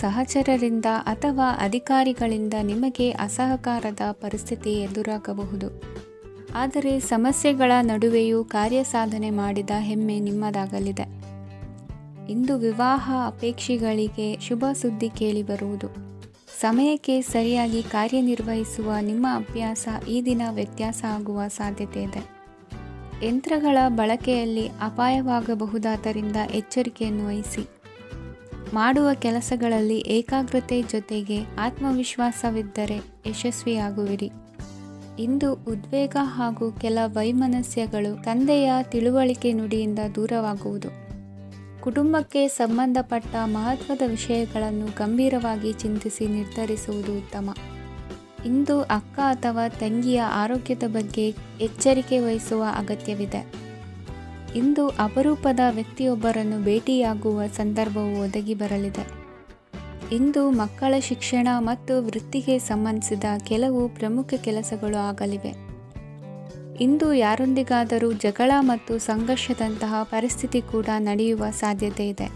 ಸಹಚರರಿಂದ ಅಥವಾ ಅಧಿಕಾರಿಗಳಿಂದ ನಿಮಗೆ ಅಸಹಕಾರದ ಪರಿಸ್ಥಿತಿ ಎದುರಾಗಬಹುದು. ಆದರೆ ಸಮಸ್ಯೆಗಳ ನಡುವೆಯೂ ಕಾರ್ಯಸಾಧನೆ ಮಾಡಿದ ಹೆಮ್ಮೆ ನಿಮ್ಮದಾಗಲಿದೆ. ಇಂದು ವಿವಾಹ ಅಪೇಕ್ಷಿಗಳಿಗೆ ಶುಭ ಸುದ್ದಿ ಕೇಳಿಬರುವುದು. ಸಮಯಕ್ಕೆ ಸರಿಯಾಗಿ ಕಾರ್ಯನಿರ್ವಹಿಸುವ ನಿಮ್ಮ ಅಭ್ಯಾಸ ಈ ದಿನ ವ್ಯತ್ಯಾಸ ಆಗುವ ಸಾಧ್ಯತೆ ಇದೆ. ಯಂತ್ರಗಳ ಬಳಕೆಯಲ್ಲಿ ಅಪಾಯವಾಗಬಹುದಾದ್ದರಿಂದ ಎಚ್ಚರಿಕೆಯನ್ನು ವಹಿಸಿ. ಮಾಡುವ ಕೆಲಸಗಳಲ್ಲಿ ಏಕಾಗ್ರತೆ ಜೊತೆಗೆ ಆತ್ಮವಿಶ್ವಾಸವಿದ್ದರೆ ಯಶಸ್ವಿಯಾಗುವಿರಿ. ಇಂದು ಉದ್ವೇಗ ಹಾಗೂ ಕೆಲ ವೈಮನಸ್ಯಗಳು ತಂದೆಯ ತಿಳುವಳಿಕೆ ನುಡಿಯಿಂದ ದೂರವಾಗುವುದು. ಕುಟುಂಬಕ್ಕೆ ಸಂಬಂಧಪಟ್ಟ ಮಹತ್ವದ ವಿಷಯಗಳನ್ನು ಗಂಭೀರವಾಗಿ ಚಿಂತಿಸಿ ನಿರ್ಧರಿಸುವುದು ಉತ್ತಮ. ಇಂದು ಅಕ್ಕ ಅಥವಾ ತಂಗಿಯ ಆರೋಗ್ಯದ ಬಗ್ಗೆ ಎಚ್ಚರಿಕೆ ವಹಿಸುವ ಅಗತ್ಯವಿದೆ. ಇಂದು ಅಪರೂಪದ ವ್ಯಕ್ತಿಯೊಬ್ಬರನ್ನು ಭೇಟಿಯಾಗುವ ಸಂದರ್ಭವು ಒದಗಿ ಬರಲಿದೆ. ಇಂದು ಮಕ್ಕಳ ಶಿಕ್ಷಣ ಮತ್ತು ವೃತ್ತಿಗೆ ಸಂಬಂಧಿಸಿದ ಕೆಲವು ಪ್ರಮುಖ ಕೆಲಸಗಳು ಆಗಲಿವೆ. ಇಂದು ಯಾರೊಂದಿಗಾದರೂ ಜಗಳ ಮತ್ತು ಸಂಘರ್ಷದಂತಹ ಪರಿಸ್ಥಿತಿ ಕೂಡ ನಡೆಯುವ ಸಾಧ್ಯತೆ ಇದೆ.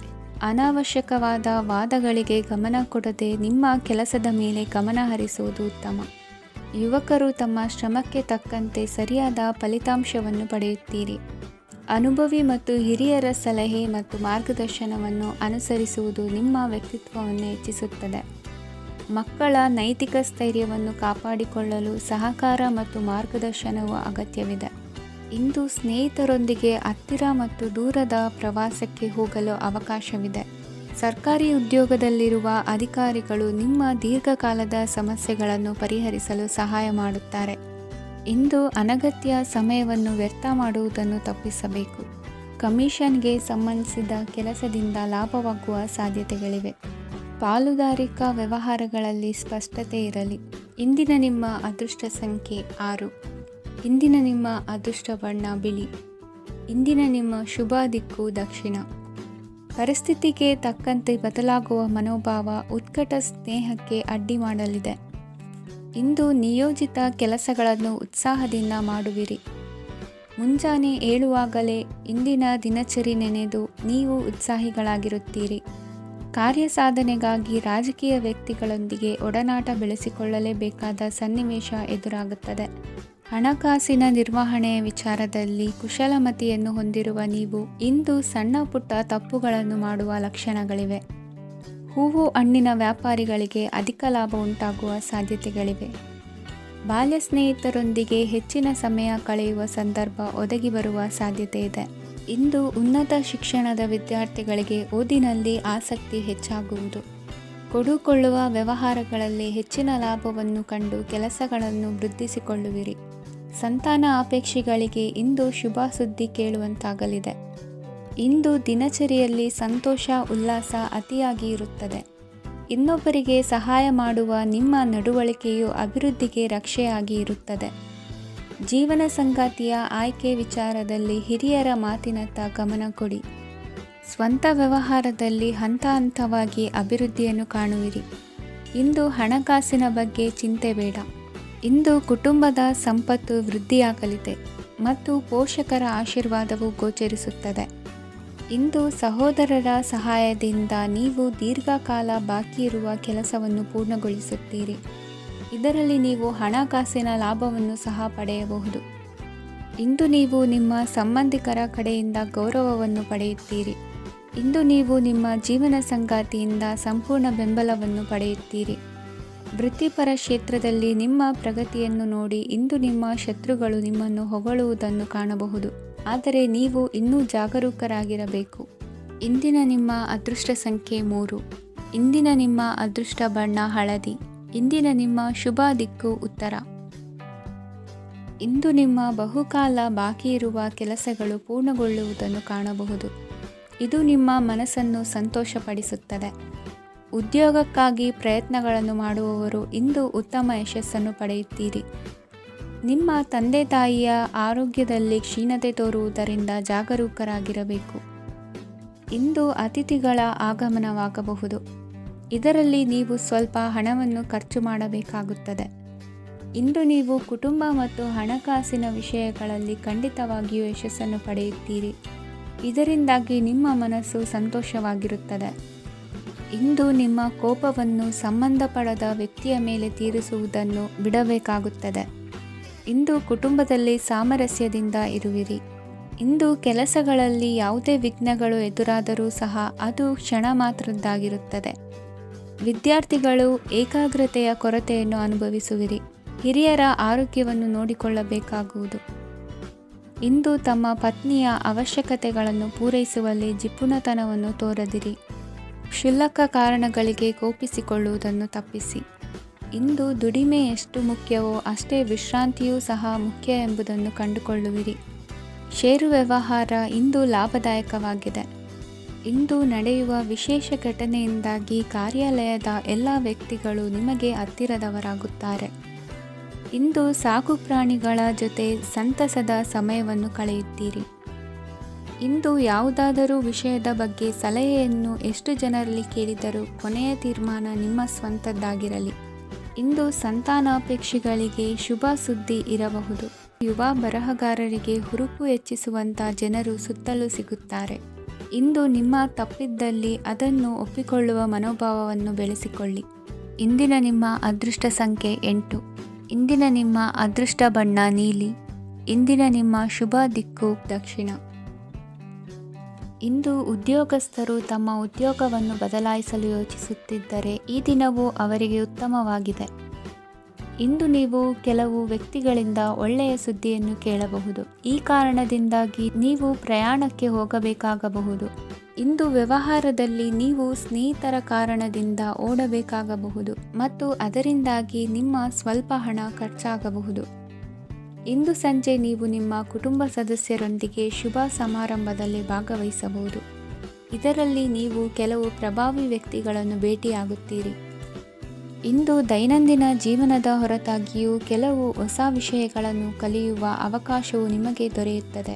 ಅನಾವಶ್ಯಕವಾದ ವಾದಗಳಿಗೆ ಗಮನ ಕೊಡದೆ ನಿಮ್ಮ ಕೆಲಸದ ಮೇಲೆ ಗಮನ ಹರಿಸುವುದು ಉತ್ತಮ. ಯುವಕರು ತಮ್ಮ ಶ್ರಮಕ್ಕೆ ತಕ್ಕಂತೆ ಸರಿಯಾದ ಫಲಿತಾಂಶವನ್ನು ಪಡೆಯುತ್ತೀರಿ. ಅನುಭವಿ ಮತ್ತು ಹಿರಿಯರ ಸಲಹೆ ಮತ್ತು ಮಾರ್ಗದರ್ಶನವನ್ನು ಅನುಸರಿಸುವುದು ನಿಮ್ಮ ವ್ಯಕ್ತಿತ್ವವನ್ನು ಹೆಚ್ಚಿಸುತ್ತದೆ. ಮಕ್ಕಳ ನೈತಿಕ ಸ್ಥೈರ್ಯವನ್ನು ಕಾಪಾಡಿಕೊಳ್ಳಲು ಸಹಕಾರ ಮತ್ತು ಮಾರ್ಗದರ್ಶನವು ಅಗತ್ಯವಿದೆ. ಇಂದು ಸ್ನೇಹಿತರೊಂದಿಗೆ ಹತ್ತಿರ ಮತ್ತು ದೂರದ ಪ್ರವಾಸಕ್ಕೆ ಹೋಗಲು ಅವಕಾಶವಿದೆ. ಸರ್ಕಾರಿ ಉದ್ಯೋಗದಲ್ಲಿರುವ ಅಧಿಕಾರಿಗಳು ನಿಮ್ಮ ದೀರ್ಘಕಾಲದ ಸಮಸ್ಯೆಗಳನ್ನು ಪರಿಹರಿಸಲು ಸಹಾಯ ಮಾಡುತ್ತಾರೆ. ಇಂದು ಅನಗತ್ಯ ಸಮಯವನ್ನು ವ್ಯರ್ಥ ಮಾಡುವುದನ್ನು ತಪ್ಪಿಸಬೇಕು. ಕಮಿಷನ್ಗೆ ಸಂಬಂಧಿಸಿದ ಕೆಲಸದಿಂದ ಲಾಭವಾಗುವ ಸಾಧ್ಯತೆಗಳಿವೆ. ಪಾಲುದಾರಿಕಾ ವ್ಯವಹಾರಗಳಲ್ಲಿ ಸ್ಪಷ್ಟತೆ ಇರಲಿ. ಇಂದಿನ ನಿಮ್ಮ ಅದೃಷ್ಟ ಸಂಖ್ಯೆ 6. ಇಂದಿನ ನಿಮ್ಮ ಅದೃಷ್ಟ ಬಣ್ಣ ಬಿಳಿ. ಇಂದಿನ ನಿಮ್ಮ ಶುಭ ದಿಕ್ಕು ದಕ್ಷಿಣ. ಪರಿಸ್ಥಿತಿಗೆ ತಕ್ಕಂತೆ ಬದಲಾಗುವ ಮನೋಭಾವ ಉತ್ಕಟ ಸ್ನೇಹಕ್ಕೆ ಅಡ್ಡಿ ಮಾಡಲಿದೆ. ಇಂದು ನಿಯೋಜಿತ ಕೆಲಸಗಳನ್ನು ಉತ್ಸಾಹದಿಂದ ಮಾಡುವಿರಿ. ಮುಂಜಾನೆ ಏಳುವಾಗಲೇ ಇಂದಿನ ದಿನಚರಿ ನೆನೆದು ನೀವು ಉತ್ಸಾಹಿಗಳಾಗಿರುತ್ತೀರಿ. ಕಾರ್ಯಸಾಧನೆಗಾಗಿ ರಾಜಕೀಯ ವ್ಯಕ್ತಿಗಳೊಂದಿಗೆ ಒಡನಾಟ ಬೆಳೆಸಿಕೊಳ್ಳಲೇಬೇಕಾದ ಸನ್ನಿವೇಶ ಎದುರಾಗುತ್ತದೆ. ಹಣಕಾಸಿನ ನಿರ್ವಹಣೆಯ ವಿಚಾರದಲ್ಲಿ ಕುಶಲಮತಿಯನ್ನು ಹೊಂದಿರುವ ನೀವು ಇಂದು ಸಣ್ಣ ಪುಟ್ಟ ತಪ್ಪುಗಳನ್ನು ಮಾಡುವ ಲಕ್ಷಣಗಳಿವೆ. ಹೂವು ಹಣ್ಣಿನ ವ್ಯಾಪಾರಿಗಳಿಗೆ ಅಧಿಕ ಲಾಭ ಉಂಟಾಗುವ ಸಾಧ್ಯತೆಗಳಿವೆ. ಬಾಲ್ಯ ಸ್ನೇಹಿತರೊಂದಿಗೆ ಹೆಚ್ಚಿನ ಸಮಯ ಕಳೆಯುವ ಸಂದರ್ಭ ಒದಗಿ ಬರುವ ಸಾಧ್ಯತೆ ಇದೆ. ಇಂದು ಉನ್ನತ ಶಿಕ್ಷಣದ ವಿದ್ಯಾರ್ಥಿಗಳಿಗೆ ಓದಿನಲ್ಲಿ ಆಸಕ್ತಿ ಹೆಚ್ಚಾಗುವುದು. ಕೊಡುಕೊಳ್ಳುವ ವ್ಯವಹಾರಗಳಲ್ಲಿ ಹೆಚ್ಚಿನ ಲಾಭವನ್ನು ಕಂಡು ಕೆಲಸಗಳನ್ನು ವೃದ್ಧಿಸಿಕೊಳ್ಳುವಿರಿ. ಸಂತಾನ ಅಪೇಕ್ಷಿಗಳಿಗೆ ಇಂದು ಶುಭ ಸುದ್ದಿ ಕೇಳುವಂತಾಗಲಿದೆ. ಇಂದು ದಿನಚರಿಯಲ್ಲಿ ಸಂತೋಷ ಉಲ್ಲಾಸ ಅತಿಯಾಗಿ ಇರುತ್ತದೆ. ಇನ್ನೊಬ್ಬರಿಗೆ ಸಹಾಯ ಮಾಡುವ ನಿಮ್ಮ ನಡವಳಿಕೆಯು ಅಭಿವೃದ್ಧಿಗೆ ರಕ್ಷೆಯಾಗಿ ಇರುತ್ತದೆ. ಜೀವನ ಸಂಗಾತಿಯ ಆಯ್ಕೆ ವಿಚಾರದಲ್ಲಿ ಹಿರಿಯರ ಮಾತಿನತ್ತ ಗಮನ ಕೊಡಿ. ಸ್ವಂತ ವ್ಯವಹಾರದಲ್ಲಿ ಹಂತ ಹಂತವಾಗಿ ಅಭಿವೃದ್ಧಿಯನ್ನು ಕಾಣುವಿರಿ. ಇಂದು ಹಣಕಾಸಿನ ಬಗ್ಗೆ ಚಿಂತೆ ಬೇಡ. ಇಂದು ಕುಟುಂಬದ ಸಂಪತ್ತು ವೃದ್ಧಿಯಾಗಲಿದೆ ಮತ್ತು ಪೋಷಕರ ಆಶೀರ್ವಾದವು ಗೋಚರಿಸುತ್ತದೆ. ಇಂದು ಸಹೋದರರ ಸಹಾಯದಿಂದ ನೀವು ದೀರ್ಘಕಾಲ ಬಾಕಿ ಇರುವ ಕೆಲಸವನ್ನು ಪೂರ್ಣಗೊಳಿಸುತ್ತೀರಿ. ಇದರಲ್ಲಿ ನೀವು ಹಣಕಾಸಿನ ಲಾಭವನ್ನು ಸಹ ಪಡೆಯಬಹುದು. ಇಂದು ನೀವು ನಿಮ್ಮ ಸಂಬಂಧಿಕರ ಕಡೆಯಿಂದ ಗೌರವವನ್ನು ಪಡೆಯುತ್ತೀರಿ. ಇಂದು ನೀವು ನಿಮ್ಮ ಜೀವನ ಸಂಗಾತಿಯಿಂದ ಸಂಪೂರ್ಣ ಬೆಂಬಲವನ್ನು ಪಡೆಯುತ್ತೀರಿ. ವೃತ್ತಿಪರ ಕ್ಷೇತ್ರದಲ್ಲಿ ನಿಮ್ಮ ಪ್ರಗತಿಯನ್ನು ನೋಡಿ ಇಂದು ನಿಮ್ಮ ಶತ್ರುಗಳು ನಿಮ್ಮನ್ನು ಹೊಗಳುವುದನ್ನು ಕಾಣಬಹುದು. ಆದರೆ ನೀವು ಇನ್ನೂ ಜಾಗರೂಕರಾಗಿರಬೇಕು. ಇಂದಿನ ನಿಮ್ಮ ಅದೃಷ್ಟ ಸಂಖ್ಯೆ 3. ಇಂದಿನ ನಿಮ್ಮ ಅದೃಷ್ಟ ಬಣ್ಣ ಹಳದಿ. ಇಂದಿನ ನಿಮ್ಮ ಶುಭ ದಿಕ್ಕು ಉತ್ತರ. ಇಂದು ನಿಮ್ಮ ಬಹುಕಾಲ ಬಾಕಿ ಇರುವ ಕೆಲಸಗಳು ಪೂರ್ಣಗೊಳ್ಳುವುದನ್ನು ಕಾಣಬಹುದು. ಇದು ನಿಮ್ಮ ಮನಸ್ಸನ್ನು ಸಂತೋಷಪಡಿಸುತ್ತದೆ. ಉದ್ಯೋಗಕ್ಕಾಗಿ ಪ್ರಯತ್ನಗಳನ್ನು ಮಾಡುವವರು ಇಂದು ಉತ್ತಮ ಯಶಸ್ಸನ್ನು ಪಡೆಯುತ್ತೀರಿ. ನಿಮ್ಮ ತಂದೆ ತಾಯಿಯ ಆರೋಗ್ಯದಲ್ಲಿ ಕ್ಷೀಣತೆ ತೋರುವುದರಿಂದ ಜಾಗರೂಕರಾಗಿರಬೇಕು. ಇಂದು ಅತಿಥಿಗಳ ಆಗಮನವಾಗಬಹುದು. ಇದರಲ್ಲಿ ನೀವು ಸ್ವಲ್ಪ ಹಣವನ್ನು ಖರ್ಚು ಮಾಡಬೇಕಾಗುತ್ತದೆ. ಇಂದು ನೀವು ಕುಟುಂಬ ಮತ್ತು ಹಣಕಾಸಿನ ವಿಷಯಗಳಲ್ಲಿ ಖಂಡಿತವಾಗಿಯೂ ಯಶಸ್ಸನ್ನು ಪಡೆಯುತ್ತೀರಿ. ಇದರಿಂದಾಗಿ ನಿಮ್ಮ ಮನಸ್ಸು ಸಂತೋಷವಾಗಿರುತ್ತದೆ. ಇಂದು ನಿಮ್ಮ ಕೋಪವನ್ನು ಸಂಬಂಧಪಡದ ವ್ಯಕ್ತಿಯ ಮೇಲೆ ತೀರಿಸುವುದನ್ನು ಬಿಡಬೇಕಾಗುತ್ತದೆ. ಇಂದು ಕುಟುಂಬದಲ್ಲಿ ಸಾಮರಸ್ಯದಿಂದ ಇರುವಿರಿ. ಇಂದು ಕೆಲಸಗಳಲ್ಲಿ ಯಾವುದೇ ವಿಘ್ನಗಳು ಎದುರಾದರೂ ಸಹ ಅದು ಕ್ಷಣ ಮಾತ್ರದ್ದಾಗಿರುತ್ತದೆ. ವಿದ್ಯಾರ್ಥಿಗಳು ಏಕಾಗ್ರತೆಯ ಕೊರತೆಯನ್ನು ಅನುಭವಿಸುವಿರಿ. ಹಿರಿಯರ ಆರೋಗ್ಯವನ್ನು ನೋಡಿಕೊಳ್ಳಬೇಕಾಗುವುದು. ಇಂದು ತಮ್ಮ ಪತ್ನಿಯ ಅವಶ್ಯಕತೆಗಳನ್ನು ಪೂರೈಸುವಲ್ಲಿ ಜಿಪುಣತನವನ್ನು ತೋರದಿರಿ. ಕ್ಷುಲ್ಲಕ ಕಾರಣಗಳಿಗೆ ಕೋಪಿಸಿಕೊಳ್ಳುವುದನ್ನು ತಪ್ಪಿಸಿ. ಇಂದು ದುಡಿಮೆ ಎಷ್ಟು ಮುಖ್ಯವೋ ಅಷ್ಟೇ ವಿಶ್ರಾಂತಿಯೂ ಸಹ ಮುಖ್ಯ ಎಂಬುದನ್ನು ಕಂಡುಕೊಳ್ಳುವಿರಿ. ಷೇರು ವ್ಯವಹಾರ ಇಂದು ಲಾಭದಾಯಕವಾಗಿದೆ. ಇಂದು ನಡೆಯುವ ವಿಶೇಷ ಘಟನೆಯಿಂದಾಗಿ ಕಾರ್ಯಾಲಯದ ಎಲ್ಲ ವ್ಯಕ್ತಿಗಳು ನಿಮಗೆ ಹತ್ತಿರದವರಾಗುತ್ತಾರೆ. ಇಂದು ಸಾಕು ಪ್ರಾಣಿಗಳ ಜೊತೆ ಸಂತಸದ ಸಮಯವನ್ನು ಕಳೆಯುತ್ತೀರಿ. ಇಂದು ಯಾವುದಾದರೂ ವಿಷಯದ ಬಗ್ಗೆ ಸಲಹೆಯನ್ನು ಎಷ್ಟು ಜನರಲ್ಲಿ ಕೇಳಿದರೂ ಕೊನೆಯ ತೀರ್ಮಾನ ನಿಮ್ಮ ಸ್ವಂತದ್ದಾಗಿರಲಿ. ಇಂದು ಸಂತಾನಾಪೇಕ್ಷಿಗಳಿಗೆ ಶುಭ ಸುದ್ದಿ ಇರಬಹುದು. ಯುವ ಬರಹಗಾರರಿಗೆ ಹುರುಪು ಹೆಚ್ಚಿಸುವಂಥ ಜನರು ಸುತ್ತಲೂ ಸಿಗುತ್ತಾರೆ. ಇಂದು ನಿಮ್ಮ ತಪ್ಪಿದ್ದಲ್ಲಿ ಅದನ್ನು ಒಪ್ಪಿಕೊಳ್ಳುವ ಮನೋಭಾವವನ್ನು ಬೆಳೆಸಿಕೊಳ್ಳಿ. ಇಂದಿನ ನಿಮ್ಮ ಅದೃಷ್ಟ ಸಂಖ್ಯೆ 8. ಇಂದಿನ ನಿಮ್ಮ ಅದೃಷ್ಟ ಬಣ್ಣ ನೀಲಿ. ಇಂದಿನ ನಿಮ್ಮ ಶುಭ ದಿಕ್ಕು ದಕ್ಷಿಣ. ಇಂದು ಉದ್ಯೋಗಸ್ಥರು ತಮ್ಮ ಉದ್ಯೋಗವನ್ನು ಬದಲಾಯಿಸಲು ಯೋಚಿಸುತ್ತಿದ್ದರೆ ಈ ದಿನವೂ ಅವರಿಗೆ ಉತ್ತಮವಾಗಿದೆ. ಇಂದು ನೀವು ಕೆಲವು ವ್ಯಕ್ತಿಗಳಿಂದ ಒಳ್ಳೆಯ ಸುದ್ದಿಯನ್ನು ಕೇಳಬಹುದು. ಈ ಕಾರಣದಿಂದಾಗಿ ನೀವು ಪ್ರಯಾಣಕ್ಕೆ ಹೋಗಬೇಕಾಗಬಹುದು. ಇಂದು ವ್ಯವಹಾರದಲ್ಲಿ ನೀವು ಸ್ನೇಹಿತರ ಕಾರಣದಿಂದ ಓಡಬೇಕಾಗಬಹುದು ಮತ್ತು ಅದರಿಂದಾಗಿ ನಿಮ್ಮ ಸ್ವಲ್ಪ ಹಣ ಖರ್ಚಾಗಬಹುದು. ಇಂದು ಸಂಜೆ ನೀವು ನಿಮ್ಮ ಕುಟುಂಬ ಸದಸ್ಯರೊಂದಿಗೆ ಶುಭ ಸಮಾರಂಭದಲ್ಲಿ ಭಾಗವಹಿಸಬಹುದು. ಇದರಲ್ಲಿ ನೀವು ಕೆಲವು ಪ್ರಭಾವಿ ವ್ಯಕ್ತಿಗಳನ್ನು ಭೇಟಿಯಾಗುತ್ತೀರಿ. ಇಂದು ದೈನಂದಿನ ಜೀವನದ ಹೊರತಾಗಿಯೂ ಕೆಲವು ಹೊಸ ವಿಷಯಗಳನ್ನು ಕಲಿಯುವ ಅವಕಾಶವು ನಿಮಗೆ ದೊರೆಯುತ್ತದೆ.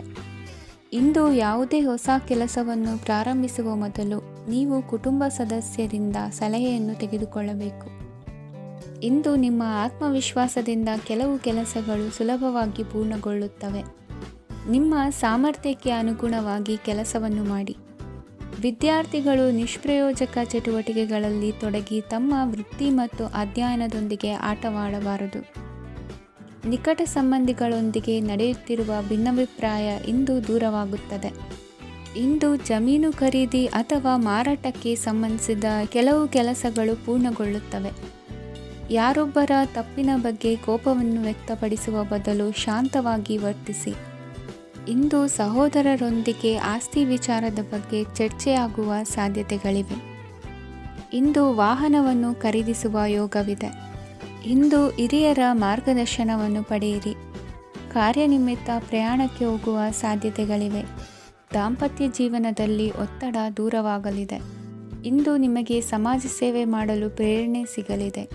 ಇಂದು ಯಾವುದೇ ಹೊಸ ಕೆಲಸವನ್ನು ಪ್ರಾರಂಭಿಸುವ ಮೊದಲು ನೀವು ಕುಟುಂಬ ಸದಸ್ಯರಿಂದ ಸಲಹೆಯನ್ನು ತೆಗೆದುಕೊಳ್ಳಬೇಕು. ಇಂದು ನಿಮ್ಮ ಆತ್ಮವಿಶ್ವಾಸದಿಂದ ಕೆಲವು ಕೆಲಸಗಳು ಸುಲಭವಾಗಿ ಪೂರ್ಣಗೊಳ್ಳುತ್ತವೆ. ನಿಮ್ಮ ಸಾಮರ್ಥ್ಯಕ್ಕೆ ಅನುಗುಣವಾಗಿ ಕೆಲಸವನ್ನು ಮಾಡಿ. ವಿದ್ಯಾರ್ಥಿಗಳು ನಿಷ್ಪ್ರಯೋಜಕ ಚಟುವಟಿಕೆಗಳಲ್ಲಿ ತೊಡಗಿ ತಮ್ಮ ವೃತ್ತಿ ಮತ್ತು ಅಧ್ಯಯನದೊಂದಿಗೆ ಆಟವಾಡಬಾರದು. ನಿಕಟ ಸಂಬಂಧಿಗಳೊಂದಿಗೆ ನಡೆಯುತ್ತಿರುವ ಭಿನ್ನಾಭಿಪ್ರಾಯ ಇಂದು ದೂರವಾಗುತ್ತದೆ. ಇಂದು ಜಮೀನು ಖರೀದಿ ಅಥವಾ ಮಾರಾಟಕ್ಕೆ ಸಂಬಂಧಿಸಿದ ಕೆಲವು ಕೆಲಸಗಳು ಪೂರ್ಣಗೊಳ್ಳುತ್ತವೆ. ಯಾರೊಬ್ಬರ ತಪ್ಪಿನ ಬಗ್ಗೆ ಕೋಪವನ್ನು ವ್ಯಕ್ತಪಡಿಸುವ ಬದಲು ಶಾಂತವಾಗಿ ವರ್ತಿಸಿ. ಇಂದು ಸಹೋದರರೊಂದಿಗೆ ಆಸ್ತಿ ವಿಚಾರದ ಬಗ್ಗೆ ಚರ್ಚೆಯಾಗುವ ಸಾಧ್ಯತೆಗಳಿವೆ. ಇಂದು ವಾಹನವನ್ನು ಖರೀದಿಸುವ ಯೋಗವಿದೆ. ಇಂದು ಹಿರಿಯರ ಮಾರ್ಗದರ್ಶನವನ್ನು ಪಡೆಯಿರಿ. ಕಾರ್ಯನಿಮಿತ್ತ ಪ್ರಯಾಣಕ್ಕೆ ಹೋಗುವ ಸಾಧ್ಯತೆಗಳಿವೆ. ದಾಂಪತ್ಯ ಜೀವನದಲ್ಲಿ ಒತ್ತಡ ದೂರವಾಗಲಿದೆ. ಇಂದು ನಿಮಗೆ ಸಮಾಜ ಸೇವೆ ಮಾಡಲು ಪ್ರೇರಣೆ ಸಿಗಲಿದೆ.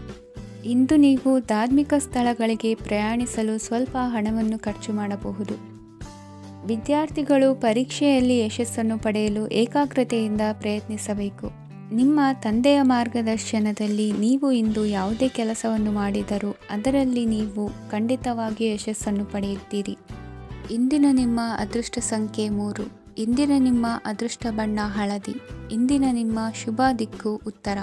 ಇಂದು ನೀವು ಧಾರ್ಮಿಕ ಸ್ಥಳಗಳಿಗೆ ಪ್ರಯಾಣಿಸಲು ಸ್ವಲ್ಪ ಹಣವನ್ನು ಖರ್ಚು ಮಾಡಬಹುದು. ವಿದ್ಯಾರ್ಥಿಗಳು ಪರೀಕ್ಷೆಯಲ್ಲಿ ಯಶಸ್ಸನ್ನು ಪಡೆಯಲು ಏಕಾಗ್ರತೆಯಿಂದ ಪ್ರಯತ್ನಿಸಬೇಕು. ನಿಮ್ಮ ತಂದೆಯ ಮಾರ್ಗದರ್ಶನದಲ್ಲಿ ನೀವು ಇಂದು ಯಾವುದೇ ಕೆಲಸವನ್ನು ಮಾಡಿದರೂ ಅದರಲ್ಲಿ ನೀವು ಖಂಡಿತವಾಗಿ ಯಶಸ್ಸನ್ನು ಪಡೆಯುತ್ತೀರಿ. ಇಂದಿನ ನಿಮ್ಮ ಅದೃಷ್ಟ ಸಂಖ್ಯೆ 3. ಇಂದಿನ ನಿಮ್ಮ ಅದೃಷ್ಟ ಬಣ್ಣ ಹಳದಿ. ಇಂದಿನ ನಿಮ್ಮ ಶುಭ ದಿಕ್ಕು ಉತ್ತರ.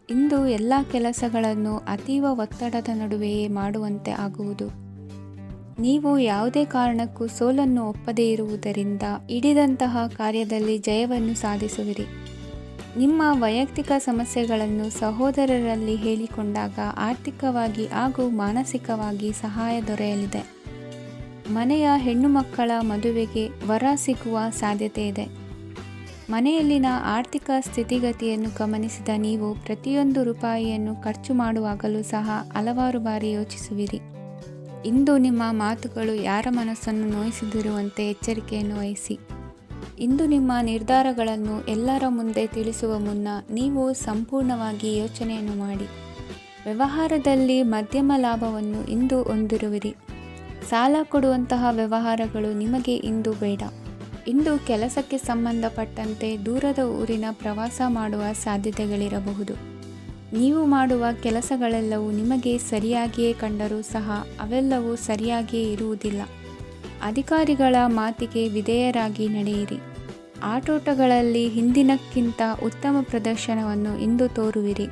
ಇಂದು ಎಲ್ಲ ಕೆಲಸಗಳನ್ನು ಅತೀವ ಒತ್ತಡದ ನಡುವೆಯೇ ಮಾಡುವಂತೆ ಆಗುವುದು. ನೀವು ಯಾವುದೇ ಕಾರಣಕ್ಕೂ ಸೋಲನ್ನು ಒಪ್ಪದೇ ಇರುವುದರಿಂದ ಹಿಡಿದಂತಹ ಕಾರ್ಯದಲ್ಲಿ ಜಯವನ್ನು ಸಾಧಿಸುವಿರಿ. ನಿಮ್ಮ ವೈಯಕ್ತಿಕ ಸಮಸ್ಯೆಗಳನ್ನು ಸಹೋದರರಲ್ಲಿ ಹೇಳಿಕೊಂಡಾಗ ಆರ್ಥಿಕವಾಗಿ ಹಾಗೂ ಮಾನಸಿಕವಾಗಿ ಸಹಾಯ ದೊರೆಯಲಿದೆ. ಮನೆಯ ಹೆಣ್ಣು ಮಕ್ಕಳ ಮದುವೆಗೆ ವರ ಸಿಗುವ ಸಾಧ್ಯತೆ ಇದೆ. ಮನೆಯಲ್ಲಿನ ಆರ್ಥಿಕ ಸ್ಥಿತಿಗತಿಯನ್ನು ಗಮನಿಸಿದ ನೀವು ಪ್ರತಿಯೊಂದು ರೂಪಾಯಿಯನ್ನು ಖರ್ಚು ಮಾಡುವಾಗಲೂ ಸಹ ಹಲವಾರು ಬಾರಿ ಯೋಚಿಸುವಿರಿ. ಇಂದು ನಿಮ್ಮ ಮಾತುಗಳು ಯಾರ ಮನಸ್ಸನ್ನು ನೋಯಿಸದಿರುವಂತೆ ಎಚ್ಚರಿಕೆಯನ್ನು ವಹಿಸಿ. ಇಂದು ನಿಮ್ಮ ನಿರ್ಧಾರಗಳನ್ನು ಎಲ್ಲರ ಮುಂದೆ ತಿಳಿಸುವ ಮುನ್ನ ನೀವು ಸಂಪೂರ್ಣವಾಗಿ ಯೋಚನೆಯನ್ನು ಮಾಡಿ. ವ್ಯವಹಾರದಲ್ಲಿ ಮಧ್ಯಮ ಲಾಭವನ್ನು ಇಂದು ಹೊಂದಿರುವಿರಿ. ಸಾಲ ಕೊಡುವಂತಹ ವ್ಯವಹಾರಗಳು ನಿಮಗೆ ಇಂದು ಬೇಡ. ಇಂದು ಕೆಲಸಕ್ಕೆ ಸಂಬಂಧಪಟ್ಟಂತೆ ದೂರದ ಊರಿನ ಪ್ರವಾಸ ಮಾಡುವ ಸಾಧ್ಯತೆಗಳಿರಬಹುದು. ನೀವು ಮಾಡುವ ಕೆಲಸಗಳೆಲ್ಲವೂ ನಿಮಗೆ ಸರಿಯಾಗಿಯೇ ಕಂಡರೂ ಸಹ ಅವೆಲ್ಲವೂ ಸರಿಯಾಗಿಯೇ ಇರುವುದಿಲ್ಲ. ಅಧಿಕಾರಿಗಳ ಮಾತಿಗೆ ವಿಧೇಯರಾಗಿ ನಡೆಯಿರಿ. ಆಟೋಟಗಳಲ್ಲಿ ಹಿಂದಿನಕ್ಕಿಂತ ಉತ್ತಮ ಪ್ರದರ್ಶನವನ್ನು ಇಂದು ತೋರುವಿರಿ.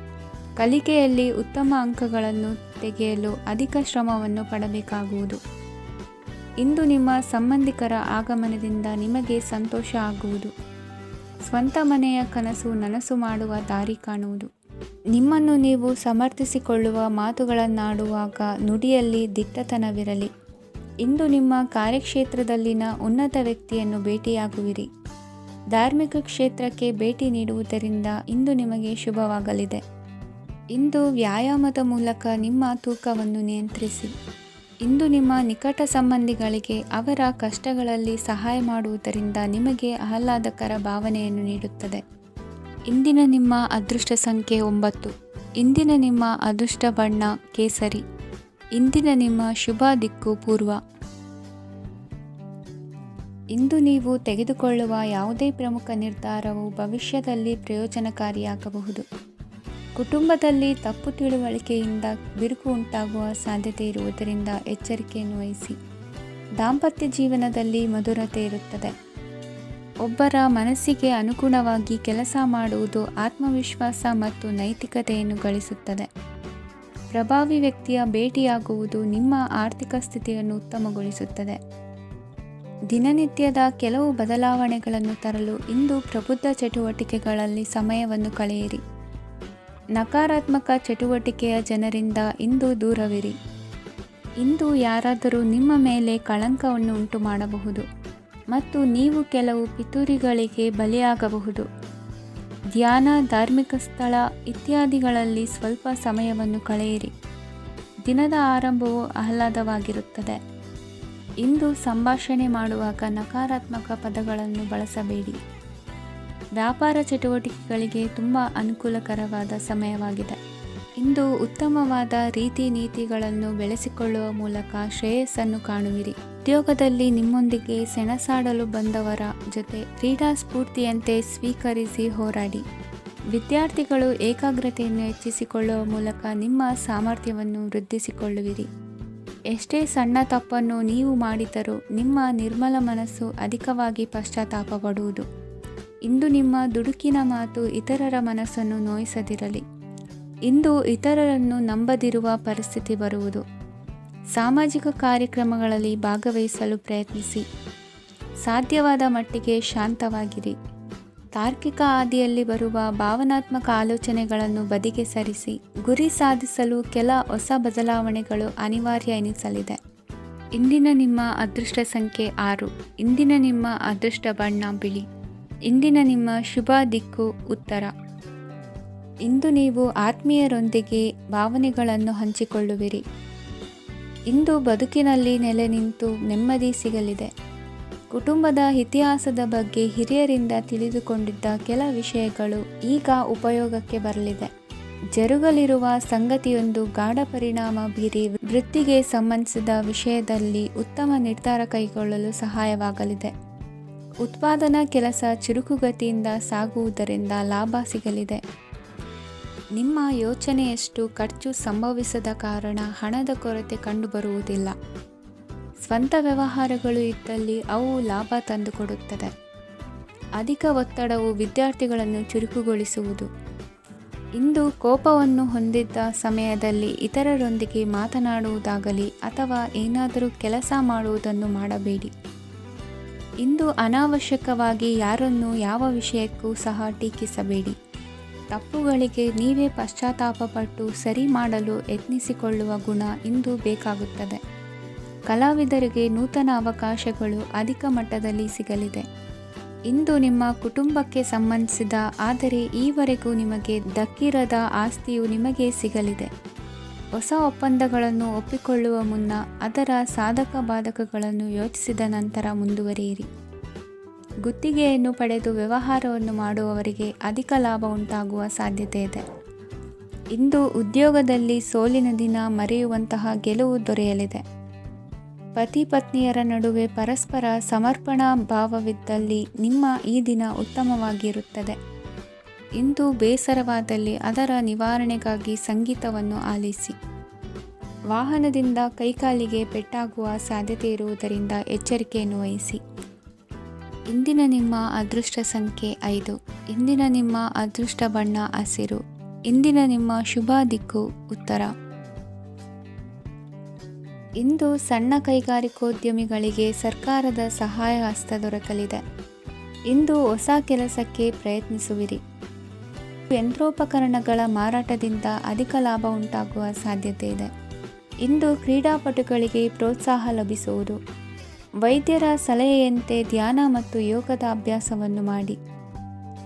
ಕಲಿಕೆಯಲ್ಲಿ ಉತ್ತಮ ಅಂಕಗಳನ್ನು ತೆಗೆಯಲು ಅಧಿಕ ಶ್ರಮವನ್ನು ಪಡಬೇಕಾಗುವುದು. ಇಂದು ನಿಮ್ಮ ಸಂಬಂಧಿಕರ ಆಗಮನದಿಂದ ನಿಮಗೆ ಸಂತೋಷ ಆಗುವುದು. ಸ್ವಂತ ಮನೆಯ ಕನಸು ನನಸು ಮಾಡುವ ದಾರಿ ಕಾಣುವುದು. ನಿಮ್ಮನ್ನು ನೀವು ಸಮರ್ಥಿಸಿಕೊಳ್ಳುವ ಮಾತುಗಳನ್ನಾಡುವಾಗ ನುಡಿಯಲ್ಲಿ ದಿಟ್ಟತನವಿರಲಿ. ಇಂದು ನಿಮ್ಮ ಕಾರ್ಯಕ್ಷೇತ್ರದಲ್ಲಿನ ಉನ್ನತ ವ್ಯಕ್ತಿಯನ್ನು ಭೇಟಿಯಾಗುವಿರಿ. ಧಾರ್ಮಿಕ ಕ್ಷೇತ್ರಕ್ಕೆ ಭೇಟಿ ನೀಡುವುದರಿಂದ ಇಂದು ನಿಮಗೆ ಶುಭವಾಗಲಿದೆ. ಇಂದು ವ್ಯಾಯಾಮದ ಮೂಲಕ ನಿಮ್ಮ ತೂಕವನ್ನು ನಿಯಂತ್ರಿಸಿ. ಇಂದು ನಿಮ್ಮ ನಿಕಟ ಸಂಬಂಧಿಗಳಿಗೆ ಅವರ ಕಷ್ಟಗಳಲ್ಲಿ ಸಹಾಯ ಮಾಡುವುದರಿಂದ ನಿಮಗೆ ಆಹ್ಲಾದಕರ ಭಾವನೆಯನ್ನು ನೀಡುತ್ತದೆ. ಇಂದಿನ ನಿಮ್ಮ ಅದೃಷ್ಟ ಸಂಖ್ಯೆ 9. ಇಂದಿನ ನಿಮ್ಮ ಅದೃಷ್ಟ ಬಣ್ಣ ಕೇಸರಿ. ಇಂದಿನ ನಿಮ್ಮ ಶುಭ ದಿಕ್ಕು ಪೂರ್ವ. ಇಂದು ನೀವು ತೆಗೆದುಕೊಳ್ಳುವ ಯಾವುದೇ ಪ್ರಮುಖ ನಿರ್ಧಾರವು ಭವಿಷ್ಯದಲ್ಲಿ ಪ್ರಯೋಜನಕಾರಿಯಾಗಬಹುದು. ಕುಟುಂಬದಲ್ಲಿ ತಪ್ಪು ತಿಳುವಳಿಕೆಯಿಂದ ಬಿರುಕು ಉಂಟಾಗುವ ಸಾಧ್ಯತೆ ಇರುವುದರಿಂದ ಎಚ್ಚರಿಕೆಯನ್ನು ವಹಿಸಿ. ದಾಂಪತ್ಯ ಜೀವನದಲ್ಲಿ ಮಧುರತೆ ಇರುತ್ತದೆ. ಒಬ್ಬರ ಮನಸ್ಸಿಗೆ ಅನುಗುಣವಾಗಿ ಕೆಲಸ ಮಾಡುವುದು ಆತ್ಮವಿಶ್ವಾಸ ಮತ್ತು ನೈತಿಕತೆಯನ್ನು ಗಳಿಸುತ್ತದೆ. ಪ್ರಭಾವಿ ವ್ಯಕ್ತಿಯ ಭೇಟಿಯಾಗುವುದು ನಿಮ್ಮ ಆರ್ಥಿಕ ಸ್ಥಿತಿಯನ್ನು ಉತ್ತಮಗೊಳಿಸುತ್ತದೆ. ದಿನನಿತ್ಯದ ಕೆಲವು ಬದಲಾವಣೆಗಳನ್ನು ತರಲು ಇಂದು ಪ್ರಬುದ್ಧ ಚಟುವಟಿಕೆಗಳಲ್ಲಿ ಸಮಯವನ್ನು ಕಳೆಯಿರಿ. ನಕಾರಾತ್ಮಕ ಚಟುವಟಿಕೆಯ ಜನರಿಂದ ಇಂದು ದೂರವಿರಿ. ಇಂದು ಯಾರಾದರೂ ನಿಮ್ಮ ಮೇಲೆ ಕಳಂಕವನ್ನು ಉಂಟು ಮಾಡಬಹುದು ಮತ್ತು ನೀವು ಕೆಲವು ಪಿತೂರಿಗಳಿಗೆ ಬಲಿಯಾಗಬಹುದು. ಧ್ಯಾನ, ಧಾರ್ಮಿಕ ಸ್ಥಳ ಇತ್ಯಾದಿಗಳಲ್ಲಿ ಸ್ವಲ್ಪ ಸಮಯವನ್ನು ಕಳೆಯಿರಿ. ದಿನದ ಆರಂಭವು ಆಹ್ಲಾದವಾಗಿರುತ್ತದೆ. ಇಂದು ಸಂಭಾಷಣೆ ಮಾಡುವಾಗ ನಕಾರಾತ್ಮಕ ಪದಗಳನ್ನು ಬಳಸಬೇಡಿ. ವ್ಯಾಪಾರ ಚಟುವಟಿಕೆಗಳಿಗೆ ತುಂಬ ಅನುಕೂಲಕರವಾದ ಸಮಯವಾಗಿದೆ. ಇಂದು ಉತ್ತಮವಾದ ರೀತಿ ನೀತಿಗಳನ್ನು ಬೆಳೆಸಿಕೊಳ್ಳುವ ಮೂಲಕ ಶ್ರೇಯಸ್ಸನ್ನು ಕಾಣುವಿರಿ. ಉದ್ಯೋಗದಲ್ಲಿ ನಿಮ್ಮೊಂದಿಗೆ ಸೆಣಸಾಡಲು ಬಂದವರ ಜೊತೆ ಕ್ರೀಡಾ ಸ್ಫೂರ್ತಿಯಂತೆ ಸ್ವೀಕರಿಸಿ ಹೋರಾಡಿ. ವಿದ್ಯಾರ್ಥಿಗಳು ಏಕಾಗ್ರತೆಯನ್ನು ಹೆಚ್ಚಿಸಿಕೊಳ್ಳುವ ಮೂಲಕ ನಿಮ್ಮ ಸಾಮರ್ಥ್ಯವನ್ನು ವೃದ್ಧಿಸಿಕೊಳ್ಳುವಿರಿ. ಎಷ್ಟೇ ಸಣ್ಣ ತಪ್ಪನ್ನು ನೀವು ಮಾಡಿದರೂ ನಿಮ್ಮ ನಿರ್ಮಲ ಮನಸ್ಸು ಅಧಿಕವಾಗಿ ಪಶ್ಚಾತ್ತಾಪ ಪಡುವುದು. ಇಂದು ನಿಮ್ಮ ದುಡುಕಿನ ಮಾತು ಇತರರ ಮನಸ್ಸನ್ನು ನೋಯಿಸದಿರಲಿ. ಇಂದು ಇತರರನ್ನು ನಂಬದಿರುವ ಪರಿಸ್ಥಿತಿ ಬರುವುದು. ಸಾಮಾಜಿಕ ಕಾರ್ಯಕ್ರಮಗಳಲ್ಲಿ ಭಾಗವಹಿಸಲು ಪ್ರಯತ್ನಿಸಿ. ಸಾಧ್ಯವಾದ ಮಟ್ಟಿಗೆ ಶಾಂತವಾಗಿರಿ. ತಾರ್ಕಿಕ ಹಾದಿಯಲ್ಲಿ ಬರುವ ಭಾವನಾತ್ಮಕ ಆಲೋಚನೆಗಳನ್ನು ಬದಿಗೆ ಸರಿಸಿ. ಗುರಿ ಸಾಧಿಸಲು ಕೆಲ ಹೊಸ ಬದಲಾವಣೆಗಳು ಅನಿವಾರ್ಯ ಎನಿಸಲಿದೆ. ಇಂದಿನ ನಿಮ್ಮ ಅದೃಷ್ಟ ಸಂಖ್ಯೆ 6. ಇಂದಿನ ನಿಮ್ಮ ಅದೃಷ್ಟ ಬಣ್ಣ ಬಿಳಿ. ಇಂದಿನ ನಿಮ್ಮ ಶುಭ ದಿಕ್ಕು ಉತ್ತರ. ಇಂದು ನೀವು ಆತ್ಮೀಯರೊಂದಿಗೆ ಭಾವನೆಗಳನ್ನು ಹಂಚಿಕೊಳ್ಳುವಿರಿ. ಇಂದು ಬದುಕಿನಲ್ಲಿ ನೆಲೆ ನಿಂತು ನೆಮ್ಮದಿ ಸಿಗಲಿದೆ. ಕುಟುಂಬದ ಇತಿಹಾಸದ ಬಗ್ಗೆ ಹಿರಿಯರಿಂದ ತಿಳಿದುಕೊಂಡಿದ್ದ ಕೆಲ ವಿಷಯಗಳು ಈಗ ಉಪಯೋಗಕ್ಕೆ ಬರಲಿದೆ. ಜರುಗಲಿರುವ ಸಂಗತಿಯೊಂದು ಗಾಢ ಪರಿಣಾಮ ಬೀರಿ ವೃತ್ತಿಗೆ ಸಂಬಂಧಿಸಿದ ವಿಷಯದಲ್ಲಿ ಉತ್ತಮ ನಿರ್ಧಾರ ಕೈಗೊಳ್ಳಲು ಸಹಾಯವಾಗಲಿದೆ. ಉತ್ಪಾದನಾ ಕೆಲಸ ಚುರುಕುಗತಿಯಿಂದ ಸಾಗುವುದರಿಂದ ಲಾಭ ಸಿಗಲಿದೆ. ನಿಮ್ಮ ಯೋಚನೆಯಷ್ಟು ಖರ್ಚು ಸಂಭವಿಸದ ಕಾರಣ ಹಣದ ಕೊರತೆ ಕಂಡುಬರುವುದಿಲ್ಲ. ಸ್ವಂತ ವ್ಯವಹಾರಗಳು ಇದ್ದಲ್ಲಿ ಅವು ಲಾಭ ತಂದುಕೊಡುತ್ತದೆ. ಅಧಿಕ ಒತ್ತಡವು ವಿದ್ಯಾರ್ಥಿಗಳನ್ನು ಚುರುಕುಗೊಳಿಸುವುದು. ಇಂದು ಕೋಪವನ್ನು ಹೊಂದಿದ್ದ ಸಮಯದಲ್ಲಿ ಇತರರೊಂದಿಗೆ ಮಾತನಾಡುವುದಾಗಲಿ ಅಥವಾ ಏನಾದರೂ ಕೆಲಸ ಮಾಡುವುದನ್ನು ಮಾಡಬೇಡಿ. ಇಂದು ಅನಾವಶ್ಯಕವಾಗಿ ಯಾರನ್ನು ಯಾವ ವಿಷಯಕ್ಕೂ ಸಹ ಟೀಕಿಸಬೇಡಿ. ತಪ್ಪುಗಳಿಗೆ ನೀವೇ ಪಶ್ಚಾತ್ತಾಪಪಟ್ಟು ಸರಿ ಮಾಡಲು ಯತ್ನಿಸಿಕೊಳ್ಳುವ ಗುಣ ಇಂದು ಬೇಕಾಗುತ್ತದೆ. ಕಲಾವಿದರಿಗೆ ನೂತನ ಅವಕಾಶಗಳು ಅಧಿಕ ಮಟ್ಟದಲ್ಲಿ ಸಿಗಲಿದೆ. ಇಂದು ನಿಮ್ಮ ಕುಟುಂಬಕ್ಕೆ ಸಂಬಂಧಿಸಿದ ಆದರೆ ಈವರೆಗೂ ನಿಮಗೆ ದಕ್ಕಿರದ ಆಸ್ತಿಯು ನಿಮಗೆ ಸಿಗಲಿದೆ. ಹೊಸ ಒಪ್ಪಂದಗಳನ್ನು ಒಪ್ಪಿಕೊಳ್ಳುವ ಮುನ್ನ ಅದರ ಸಾಧಕ ಬಾಧಕಗಳನ್ನು ಯೋಚಿಸಿದ ನಂತರ ಮುಂದುವರಿಯಿರಿ. ಗುತ್ತಿಗೆಯನ್ನು ಪಡೆದು ವ್ಯವಹಾರವನ್ನು ಮಾಡುವವರಿಗೆ ಅಧಿಕ ಲಾಭ ಉಂಟಾಗುವ ಸಾಧ್ಯತೆ ಇದೆ. ಇಂದು ಉದ್ಯೋಗದಲ್ಲಿ ಸೋಲಿನ ದಿನ ಮರೆಯುವಂತಹ ಗೆಲುವು ದೊರೆಯಲಿದೆ. ಪತಿ ಪತ್ನಿಯರ ನಡುವೆ ಪರಸ್ಪರ ಸಮರ್ಪಣಾ ಭಾವವಿದ್ದಲ್ಲಿ ನಿಮ್ಮ ಈ ದಿನ ಉತ್ತಮವಾಗಿರುತ್ತದೆ. ಇಂದು ಬೇಸರವಾದಲ್ಲಿ ಅದರ ನಿವಾರಣೆಗಾಗಿ ಸಂಗೀತವನ್ನು ಆಲಿಸಿ. ವಾಹನದಿಂದ ಕೈಕಾಲಿಗೆ ಪೆಟ್ಟಾಗುವ ಸಾಧ್ಯತೆ ಇರುವುದರಿಂದ ಎಚ್ಚರಿಕೆಯನ್ನು ವಹಿಸಿ. ಇಂದಿನ ನಿಮ್ಮ ಅದೃಷ್ಟ ಸಂಖ್ಯೆ 5. ಇಂದಿನ ನಿಮ್ಮ ಅದೃಷ್ಟ ಬಣ್ಣ ಹಸಿರು. ಇಂದಿನ ನಿಮ್ಮ ಶುಭ ದಿಕ್ಕು ಉತ್ತರ. ಇಂದು ಸಣ್ಣ ಕೈಗಾರಿಕೋದ್ಯಮಿಗಳಿಗೆ ಸರ್ಕಾರದ ಸಹಾಯ ಹಸ್ತ ದೊರಕಲಿದೆ. ಇಂದು ಹೊಸ ಕೆಲಸಕ್ಕೆ ಪ್ರಯತ್ನಿಸುವಿರಿ. ಯಂತ್ರೋಪಕರಣಗಳ ಮಾರಾಟದಿಂದ ಅಧಿಕ ಲಾಭ ಉಂಟಾಗುವ ಸಾಧ್ಯತೆ ಇದೆ. ಇಂದು ಕ್ರೀಡಾಪಟುಗಳಿಗೆ ಪ್ರೋತ್ಸಾಹ ಲಭಿಸುವುದು. ವೈದ್ಯರ ಸಲಹೆಯಂತೆ ಧ್ಯಾನ ಮತ್ತು ಯೋಗದ ಅಭ್ಯಾಸವನ್ನು ಮಾಡಿ.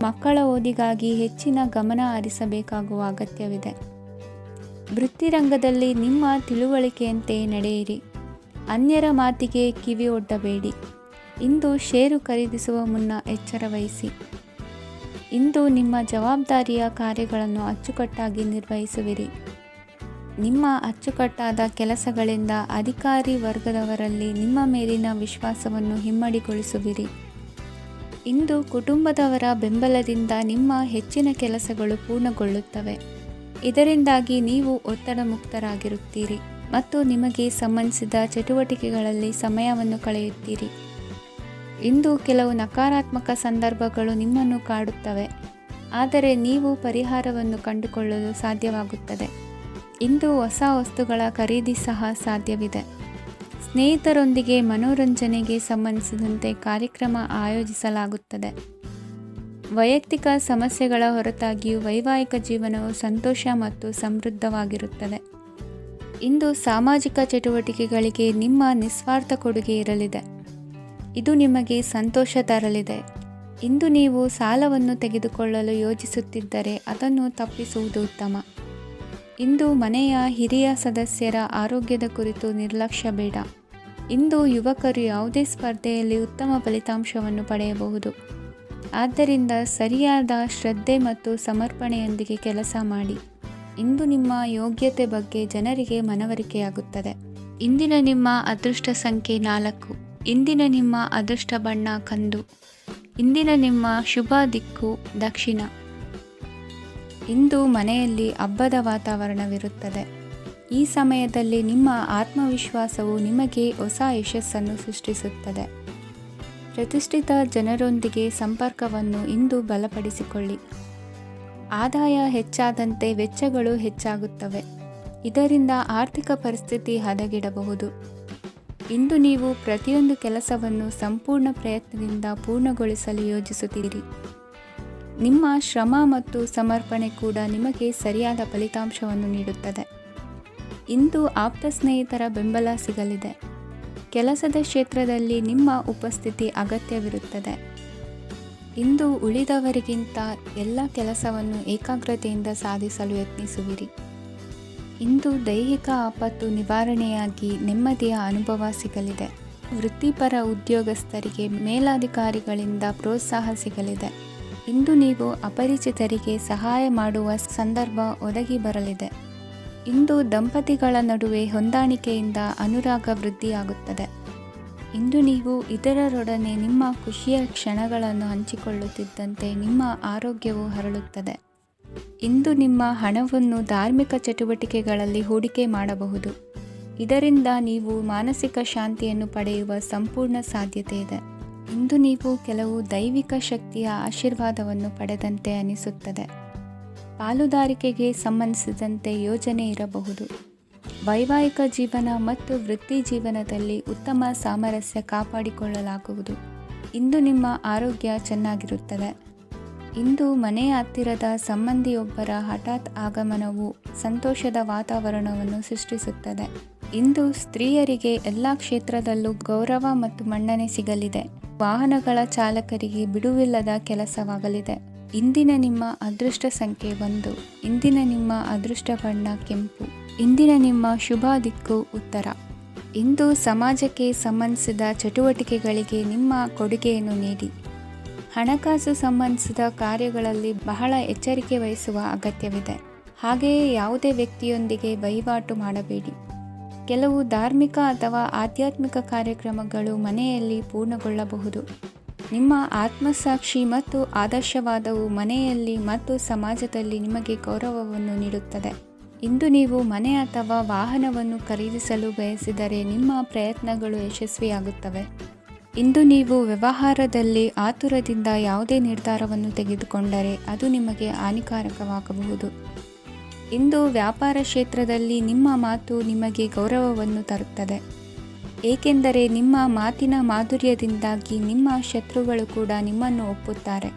ಮಕ್ಕಳ ಓದಿಗಾಗಿ ಹೆಚ್ಚಿನ ಗಮನ ಹರಿಸಬೇಕಾಗುವ ಅಗತ್ಯವಿದೆ. ವೃತ್ತಿರಂಗದಲ್ಲಿ ನಿಮ್ಮ ತಿಳುವಳಿಕೆಯಂತೆ ನಡೆಯಿರಿ. ಅನ್ಯರ ಮಾತಿಗೆ ಕಿವಿ ಒಡ್ಡಬೇಡಿ. ಇಂದು ಷೇರು ಖರೀದಿಸುವ ಮುನ್ನ ಎಚ್ಚರ ವಹಿಸಿ. ಇಂದು ನಿಮ್ಮ ಜವಾಬ್ದಾರಿಯ ಕಾರ್ಯಗಳನ್ನು ಅಚ್ಚುಕಟ್ಟಾಗಿ ನಿರ್ವಹಿಸುವಿರಿ. ನಿಮ್ಮ ಅಚ್ಚುಕಟ್ಟಾದ ಕೆಲಸಗಳಿಂದ ಅಧಿಕಾರಿ ವರ್ಗದವರಲ್ಲಿ ನಿಮ್ಮ ಮೇಲಿನ ವಿಶ್ವಾಸವನ್ನು ಇಮ್ಮಡಿಗೊಳಿಸುವಿರಿ. ಇಂದು ಕುಟುಂಬದವರ ಬೆಂಬಲದಿಂದ ನಿಮ್ಮ ಹೆಚ್ಚಿನ ಕೆಲಸಗಳು ಪೂರ್ಣಗೊಳ್ಳುತ್ತವೆ. ಇದರಿಂದಾಗಿ ನೀವು ಒತ್ತಡ ಮುಕ್ತರಾಗಿರುತ್ತೀರಿ ಮತ್ತು ನಿಮಗೆ ಸಂಬಂಧಿಸಿದ ಚಟುವಟಿಕೆಗಳಲ್ಲಿ ಸಮಯವನ್ನು ಕಳೆಯುತ್ತೀರಿ. ಇಂದು ಕೆಲವು ನಕಾರಾತ್ಮಕ ಸಂದರ್ಭಗಳು ನಿಮ್ಮನ್ನು ಕಾಡುತ್ತವೆ, ಆದರೆ ನೀವು ಪರಿಹಾರವನ್ನು ಕಂಡುಕೊಳ್ಳಲು ಸಾಧ್ಯವಾಗುತ್ತದೆ. ಇಂದು ಹೊಸ ವಸ್ತುಗಳ ಖರೀದಿ ಸಹ ಸಾಧ್ಯವಿದೆ. ಸ್ನೇಹಿತರೊಂದಿಗೆ ಮನೋರಂಜನೆಗೆ ಸಂಬಂಧಿಸಿದಂತೆ ಕಾರ್ಯಕ್ರಮ ಆಯೋಜಿಸಲಾಗುತ್ತದೆ. ವೈಯಕ್ತಿಕ ಸಮಸ್ಯೆಗಳ ಹೊರತಾಗಿಯೂ ವೈವಾಹಿಕ ಜೀವನವು ಸಂತೋಷ ಮತ್ತು ಸಮೃದ್ಧವಾಗಿರುತ್ತದೆ. ಇಂದು ಸಾಮಾಜಿಕ ಚಟುವಟಿಕೆಗಳಿಗೆ ನಿಮ್ಮ ನಿಸ್ವಾರ್ಥ ಕೊಡುಗೆ ಇರಲಿದೆ. ಇದು ನಿಮಗೆ ಸಂತೋಷ ತರಲಿದೆ. ಇಂದು ನೀವು ಸಾಲವನ್ನು ತೆಗೆದುಕೊಳ್ಳಲು ಯೋಜಿಸುತ್ತಿದ್ದರೆ ಅದನ್ನು ತಪ್ಪಿಸುವುದು ಉತ್ತಮ. ಇಂದು ಮನೆಯ ಹಿರಿಯ ಸದಸ್ಯರ ಆರೋಗ್ಯದ ಕುರಿತು ನಿರ್ಲಕ್ಷ್ಯ ಬೇಡ. ಇಂದು ಯುವಕರು ಯಾವುದೇ ಸ್ಪರ್ಧೆಯಲ್ಲಿ ಉತ್ತಮ ಫಲಿತಾಂಶವನ್ನು ಪಡೆಯಬಹುದು. ಆದ್ದರಿಂದ ಸರಿಯಾದ ಶ್ರದ್ಧೆ ಮತ್ತು ಸಮರ್ಪಣೆಯೊಂದಿಗೆ ಕೆಲಸ ಮಾಡಿ. ಇಂದು ನಿಮ್ಮ ಯೋಗ್ಯತೆ ಬಗ್ಗೆ ಜನರಿಗೆ ಮನವರಿಕೆಯಾಗುತ್ತದೆ. ಇಂದಿನ ನಿಮ್ಮ ಅದೃಷ್ಟ ಸಂಖ್ಯೆ 4. ಇಂದಿನ ನಿಮ್ಮ ಅದೃಷ್ಟ ಬಣ್ಣ ಕಂದು. ಇಂದಿನ ನಿಮ್ಮ ಶುಭ ದಿಕ್ಕು ದಕ್ಷಿಣ. ಇಂದು ಮನೆಯಲ್ಲಿ ಹಬ್ಬದ ವಾತಾವರಣವಿರುತ್ತದೆ. ಈ ಸಮಯದಲ್ಲಿ ನಿಮ್ಮ ಆತ್ಮವಿಶ್ವಾಸವು ನಿಮಗೆ ಹೊಸ ಯಶಸ್ಸನ್ನು ಸೃಷ್ಟಿಸುತ್ತದೆ. ಪ್ರತಿಷ್ಠಿತ ಜನರೊಂದಿಗೆ ಸಂಪರ್ಕವನ್ನು ಇಂದು ಬಲಪಡಿಸಿಕೊಳ್ಳಿ. ಆದಾಯ ಹೆಚ್ಚಾದಂತೆ ವೆಚ್ಚಗಳು ಹೆಚ್ಚಾಗುತ್ತವೆ. ಇದರಿಂದ ಆರ್ಥಿಕ ಪರಿಸ್ಥಿತಿ ಹದಗೆಡಬಹುದು. ಇಂದು ನೀವು ಪ್ರತಿಯೊಂದು ಕೆಲಸವನ್ನು ಸಂಪೂರ್ಣ ಪ್ರಯತ್ನದಿಂದ ಪೂರ್ಣಗೊಳಿಸಲು ಯೋಜಿಸುತ್ತೀರಿ. ನಿಮ್ಮ ಶ್ರಮ ಮತ್ತು ಸಮರ್ಪಣೆ ಕೂಡ ನಿಮಗೆ ಸರಿಯಾದ ಫಲಿತಾಂಶವನ್ನು ನೀಡುತ್ತದೆ. ಇಂದು ಆಪ್ತ ಸ್ನೇಹಿತರ ಬೆಂಬಲ ಸಿಗಲಿದೆ. ಕೆಲಸದ ಕ್ಷೇತ್ರದಲ್ಲಿ ನಿಮ್ಮ ಉಪಸ್ಥಿತಿ ಅಗತ್ಯವಿರುತ್ತದೆ. ಇಂದು ಉಳಿದವರಿಗಿಂತ ಎಲ್ಲ ಕೆಲಸವನ್ನು ಏಕಾಗ್ರತೆಯಿಂದ ಸಾಧಿಸಲು ಯತ್ನಿಸುವಿರಿ. ಇಂದು ದೈಹಿಕ ಆಪತ್ತು ನಿವಾರಣೆಯಾಗಿ ನೆಮ್ಮದಿಯ ಅನುಭವ ಸಿಗಲಿದೆ. ವೃತ್ತಿಪರ ಉದ್ಯೋಗಸ್ಥರಿಗೆ ಮೇಲಾಧಿಕಾರಿಗಳಿಂದ ಪ್ರೋತ್ಸಾಹ ಸಿಗಲಿದೆ. ಇಂದು ನೀವು ಅಪರಿಚಿತರಿಗೆ ಸಹಾಯ ಮಾಡುವ ಸಂದರ್ಭ ಒದಗಿ ಬರಲಿದೆ. ಇಂದು ದಂಪತಿಗಳ ನಡುವೆ ಹೊಂದಾಣಿಕೆಯಿಂದ ಅನುರಾಗ ವೃದ್ಧಿಯಾಗುತ್ತದೆ. ಇಂದು ನೀವು ಇತರರೊಡನೆ ನಿಮ್ಮ ಖುಷಿಯ ಕ್ಷಣಗಳನ್ನು ಹಂಚಿಕೊಳ್ಳುತ್ತಿದ್ದಂತೆ ನಿಮ್ಮ ಆರೋಗ್ಯವು ಹರಳುತ್ತದೆ. ಇಂದು ನಿಮ್ಮ ಹಣವನ್ನು ಧಾರ್ಮಿಕ ಚಟುವಟಿಕೆಗಳಲ್ಲಿ ಹೂಡಿಕೆ ಮಾಡಬಹುದು. ಇದರಿಂದ ನೀವು ಮಾನಸಿಕ ಶಾಂತಿಯನ್ನು ಪಡೆಯುವ ಸಂಪೂರ್ಣ ಸಾಧ್ಯತೆ ಇದೆ. ಇಂದು ನೀವು ಕೆಲವು ದೈವಿಕ ಶಕ್ತಿಯ ಆಶೀರ್ವಾದವನ್ನು ಪಡೆದಂತೆ ಅನಿಸುತ್ತದೆ. ಪಾಲುದಾರಿಕೆಗೆ ಸಂಬಂಧಿಸಿದಂತೆ ಯೋಜನೆ ಇರಬಹುದು. ವೈವಾಹಿಕ ಜೀವನ ಮತ್ತು ವೃತ್ತಿ ಜೀವನದಲ್ಲಿ ಉತ್ತಮ ಸಾಮರಸ್ಯ ಕಾಪಾಡಿಕೊಳ್ಳಲಾಗುವುದು. ಇಂದು ನಿಮ್ಮ ಆರೋಗ್ಯ ಚೆನ್ನಾಗಿರುತ್ತದೆ. ಇಂದು ಮನೆಯ ಹತ್ತಿರದ ಸಂಬಂಧಿಯೊಬ್ಬರ ಹಠಾತ್ ಆಗಮನವು ಸಂತೋಷದ ವಾತಾವರಣವನ್ನು ಸೃಷ್ಟಿಸುತ್ತದೆ. ಇಂದು ಸ್ತ್ರೀಯರಿಗೆ ಎಲ್ಲ ಕ್ಷೇತ್ರದಲ್ಲೂ ಗೌರವ ಮತ್ತು ಮನ್ನಣೆ ಸಿಗಲಿದೆ. ವಾಹನಗಳ ಚಾಲಕರಿಗೆ ಬಿಡುವಿಲ್ಲದ ಕೆಲಸವಾಗಲಿದೆ. ಇಂದಿನ ನಿಮ್ಮ ಅದೃಷ್ಟ ಸಂಖ್ಯೆ 1. ಇಂದಿನ ನಿಮ್ಮ ಅದೃಷ್ಟ ಬಣ್ಣ ಕೆಂಪು. ಇಂದಿನ ನಿಮ್ಮ ಶುಭ ದಿಕ್ಕು ಉತ್ತರ. ಇಂದು ಸಮಾಜಕ್ಕೆ ಸಂಬಂಧಿಸಿದ ಚಟುವಟಿಕೆಗಳಿಗೆ ನಿಮ್ಮ ಕೊಡುಗೆಯನ್ನು ನೀಡಿ. ಹಣಕಾಸು ಸಂಬಂಧಿಸಿದ ಕಾರ್ಯಗಳಲ್ಲಿ ಬಹಳ ಎಚ್ಚರಿಕೆ ವಹಿಸುವ ಅಗತ್ಯವಿದೆ. ಹಾಗೆಯೇ ಯಾವುದೇ ವ್ಯಕ್ತಿಯೊಂದಿಗೆ ವಹಿವಾಟು ಮಾಡಬೇಡಿ. ಕೆಲವು ಧಾರ್ಮಿಕ ಅಥವಾ ಆಧ್ಯಾತ್ಮಿಕ ಕಾರ್ಯಕ್ರಮಗಳು ಮನೆಯಲ್ಲಿ ಪೂರ್ಣಗೊಳ್ಳಬಹುದು. ನಿಮ್ಮ ಆತ್ಮಸಾಕ್ಷಿ ಮತ್ತು ಆದರ್ಶವಾದವು ಮನೆಯಲ್ಲಿ ಮತ್ತು ಸಮಾಜದಲ್ಲಿ ನಿಮಗೆ ಗೌರವವನ್ನು ನೀಡುತ್ತದೆ. ಇಂದು ನೀವು ಮನೆ ಅಥವಾ ವಾಹನವನ್ನು ಖರೀದಿಸಲು ಬಯಸಿದರೆ ನಿಮ್ಮ ಪ್ರಯತ್ನಗಳು ಯಶಸ್ವಿಯಾಗುತ್ತವೆ. ಇಂದು ನೀವು ವ್ಯವಹಾರದಲ್ಲಿ ಆತುರದಿಂದ ಯಾವುದೇ ನಿರ್ಧಾರವನ್ನು ತೆಗೆದುಕೊಂಡರೆ ಅದು ನಿಮಗೆ ಹಾನಿಕಾರಕವಾಗಬಹುದು. ಇಂದು ವ್ಯಾಪಾರ ಕ್ಷೇತ್ರದಲ್ಲಿ ನಿಮ್ಮ ಮಾತು ನಿಮಗೆ ಗೌರವವನ್ನು ತರುತ್ತದೆ, ಏಕೆಂದರೆ ನಿಮ್ಮ ಮಾತಿನ ಮಾಧುರ್ಯದಿಂದಾಗಿ ನಿಮ್ಮ ಶತ್ರುಗಳು ಕೂಡ ನಿಮ್ಮನ್ನು ಒಪ್ಪುತ್ತಾರೆ.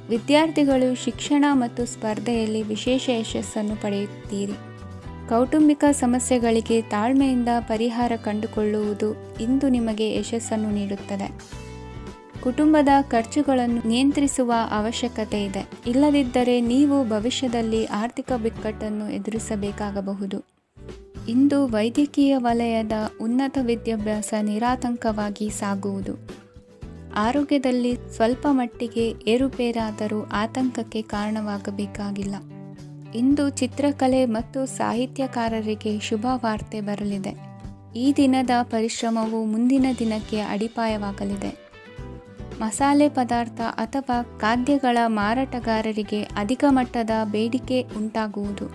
ವಿದ್ಯಾರ್ಥಿಗಳು ಶಿಕ್ಷಣ ಮತ್ತು ಸ್ಪರ್ಧೆಯಲ್ಲಿ ವಿಶೇಷ ಯಶಸ್ಸನ್ನು ಪಡೆಯುತ್ತೀರಿ. ಕೌಟುಂಬಿಕ ಸಮಸ್ಯೆಗಳಿಗೆ ತಾಳ್ಮೆಯಿಂದ ಪರಿಹಾರ ಕಂಡುಕೊಳ್ಳುವುದು ಇಂದು ನಿಮಗೆ ಯಶಸ್ಸನ್ನು ನೀಡುತ್ತದೆ. ಕುಟುಂಬದ ಖರ್ಚುಗಳನ್ನು ನಿಯಂತ್ರಿಸುವ ಅವಶ್ಯಕತೆ ಇದೆ, ಇಲ್ಲದಿದ್ದರೆ ನೀವು ಭವಿಷ್ಯದಲ್ಲಿ ಆರ್ಥಿಕ ಬಿಕ್ಕಟ್ಟನ್ನು ಎದುರಿಸಬೇಕಾಗಬಹುದು. ಇಂದು ವೈದ್ಯಕೀಯ ವಲಯದ ಉನ್ನತ ವಿದ್ಯಾಭ್ಯಾಸ ನಿರಾತಂಕವಾಗಿ ಸಾಗುವುದು. ಆರೋಗ್ಯದಲ್ಲಿ ಸ್ವಲ್ಪ ಮಟ್ಟಿಗೆ ಏರುಪೇರಾದರೂ ಆತಂಕಕ್ಕೆ ಕಾರಣವಾಗಬೇಕಾಗಿಲ್ಲ. ಇಂದು ಚಿತ್ರಕಲೆ ಮತ್ತು ಸಾಹಿತ್ಯಕಾರರಿಗೆ ಶುಭ ವಾರ್ತೆ ಬರಲಿದೆ. ಈ ದಿನದ ಪರಿಶ್ರಮವು ಮುಂದಿನ ದಿನಕ್ಕೆ ಅಡಿಪಾಯವಾಗಲಿದೆ. ಮಸಾಲೆ ಪದಾರ್ಥ ಅಥವಾ ಖಾದ್ಯಗಳ ಮಾರಾಟಗಾರರಿಗೆ ಅಧಿಕ ಮಟ್ಟದ ಬೇಡಿಕೆ ಉಂಟಾಗುವುದು.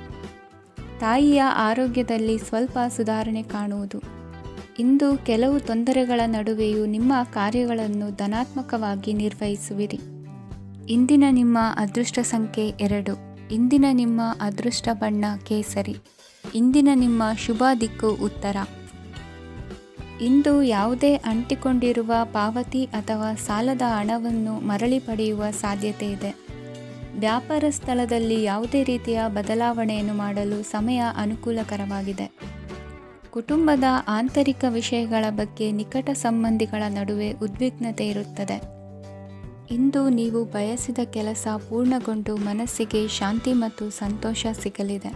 ತಾಯಿಯ ಆರೋಗ್ಯದಲ್ಲಿ ಸ್ವಲ್ಪ ಸುಧಾರಣೆ ಕಾಣುವುದು. ಇಂದು ಕೆಲವು ತೊಂದರೆಗಳ ನಡುವೆಯೂ ನಿಮ್ಮ ಕಾರ್ಯಗಳನ್ನು ಧನಾತ್ಮಕವಾಗಿ ನಿರ್ವಹಿಸುವಿರಿ. ಇಂದಿನ ನಿಮ್ಮ ಅದೃಷ್ಟ ಸಂಖ್ಯೆ 2. ಇಂದಿನ ನಿಮ್ಮ ಅದೃಷ್ಟ ಬಣ್ಣ ಕೇಸರಿ. ಇಂದಿನ ನಿಮ್ಮ ಶುಭ ದಿಕ್ಕು ಉತ್ತರ. ಇಂದು ಯಾವುದೇ ಅಂಟಿಕೊಂಡಿರುವ ಪಾವತಿ ಅಥವಾ ಸಾಲದ ಹಣವನ್ನು ಮರಳಿ ಪಡೆಯುವ ಸಾಧ್ಯತೆ ಇದೆ. ವ್ಯಾಪಾರ ಸ್ಥಳದಲ್ಲಿ ಯಾವುದೇ ರೀತಿಯ ಬದಲಾವಣೆಯನ್ನು ಮಾಡಲು ಸಮಯ ಅನುಕೂಲಕರವಾಗಿದೆ. ಕುಟುಂಬದ ಆಂತರಿಕ ವಿಷಯಗಳ ಬಗ್ಗೆ ನಿಕಟ ಸಂಬಂಧಿಗಳ ನಡುವೆ ಉದ್ವಿಗ್ನತೆ ಇರುತ್ತದೆ. ಇಂದು ನೀವು ಬಯಸಿದ ಕೆಲಸ ಪೂರ್ಣಗೊಂಡು ಮನಸ್ಸಿಗೆ ಶಾಂತಿ ಮತ್ತು ಸಂತೋಷ ಸಿಗಲಿದೆ.